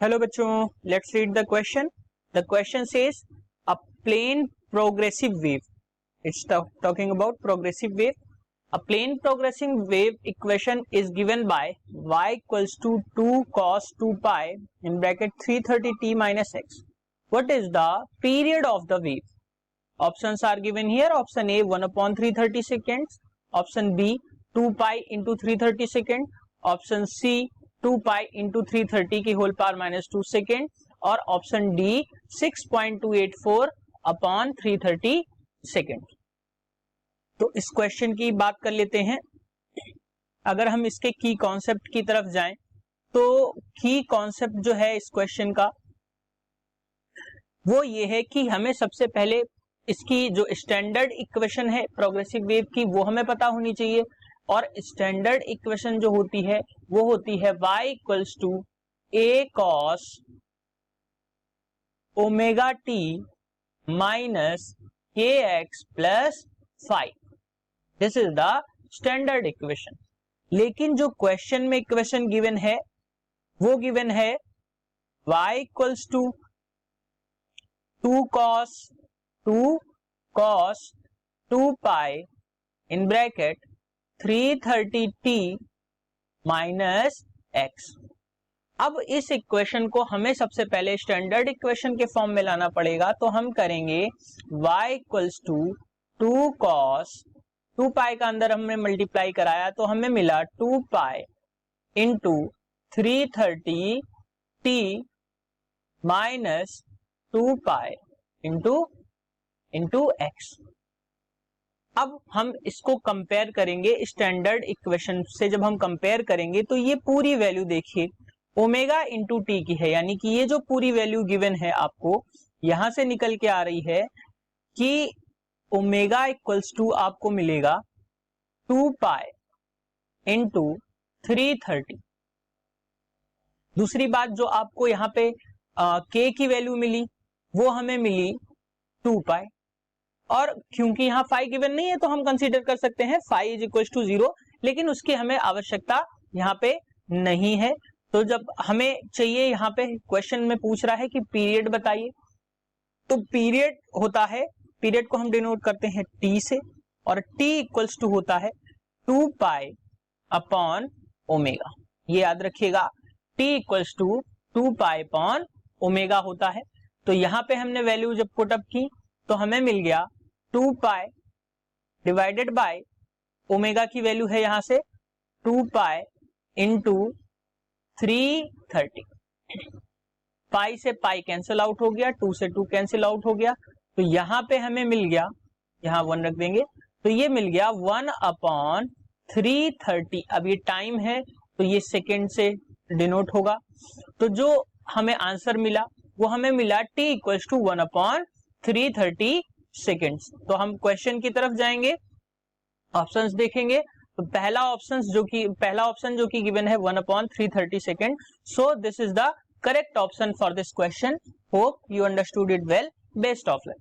Hello बच्चों, let's read the question. The question says a plane progressive wave. It's talking about progressive wave. A plane progressive wave equation is given by y equals to 2 cos 2 pi in bracket 330t minus x. What is the period of the wave? Options are given here. Option A 1 upon 330 seconds. Option B 2 pi into 330 seconds. Option C 2 pi into 330 की whole power minus 2 second. और option D 6.284 upon 330 seconds. तो इस question की बात कर लेते हैं. अगर हम इसके की कॉन्सेप्ट की तरफ जाएं तो की कॉन्सेप्ट जो है इस क्वेश्चन का वो ये है कि हमें सबसे पहले इसकी जो स्टैंडर्ड इक्वेशन है प्रोग्रेसिव वेव की वो हमें पता होनी चाहिए. और स्टैंडर्ड इक्वेशन जो होती है वो होती है y equals to a cos omega t minus kx plus 5. This is the standard equation. लेकिन जो क्वेश्चन में इक्वेशन गिवन है वो गिवन है y equals to 2 cos 2 pi in bracket 330t minus x. अब इस इक्वेशन को हमें सबसे पहले स्टैंडर्ड इक्वेशन के फॉर्म में लाना पड़ेगा. तो हम करेंगे y इक्वल्स टू 2 cos 2 पाई का अंदर हमने मल्टीप्लाई कराया तो हमें मिला 2 pi into 330t minus 2 pi into x. अब हम इसको कंपेयर करेंगे स्टैंडर्ड इक्वेशन से. जब हम कंपेयर करेंगे तो ये पूरी वैल्यू देखिए ओमेगा इंटू टी की है, यानी कि ये जो पूरी वैल्यू गिवन है आपको यहां से निकल के आ रही है कि ओमेगा इक्वल्स टू आपको मिलेगा 2 पाई इंटू 330. दूसरी बात जो आपको यहाँ पे k की वैल्यू मिली वो हमें मिली 2 पाई. और क्योंकि यहाँ फाई गिवन नहीं है तो हम कंसीडर कर सकते हैं फाई इज इक्वल्स टू 0, लेकिन उसकी हमें आवश्यकता यहाँ पे नहीं है. तो जब हमें चाहिए, यहाँ पे क्वेश्चन में पूछ रहा है कि पीरियड बताइए, तो पीरियड होता है, पीरियड को हम डिनोट करते हैं t से, और t इक्वल्स टू होता है 2 पाई अपॉन ओमेगा. ये याद रखिएगा, t equals to 2 pi upon omega होता है. तो यहाँ पे हमने वैल्यू जब पुट अप की तो हमें मिल गया 2 पाई डिवाइडेड बाय ओमेगा की वैल्यू है यहाँ से 2 पाई इंटू 330. पाई से पाई कैंसिल आउट हो गया, 2 से 2 कैंसिल आउट हो गया. तो यहाँ पे हमें मिल गया, यहाँ 1 रख देंगे तो ये मिल गया 1 अपॉन 330. अब ये टाइम है तो ये सेकेंड से डिनोट होगा. तो जो हमें आंसर मिला वो हमें मिला t equals to 1 upon 330 seconds. तो हम क्वेश्चन की तरफ जाएंगे, ऑप्शंस देखेंगे. तो पहला ऑप्शन जो कि गिवन है 1 upon 330 second. So this is the correct option for this question. Hope you understood it well. Best of luck.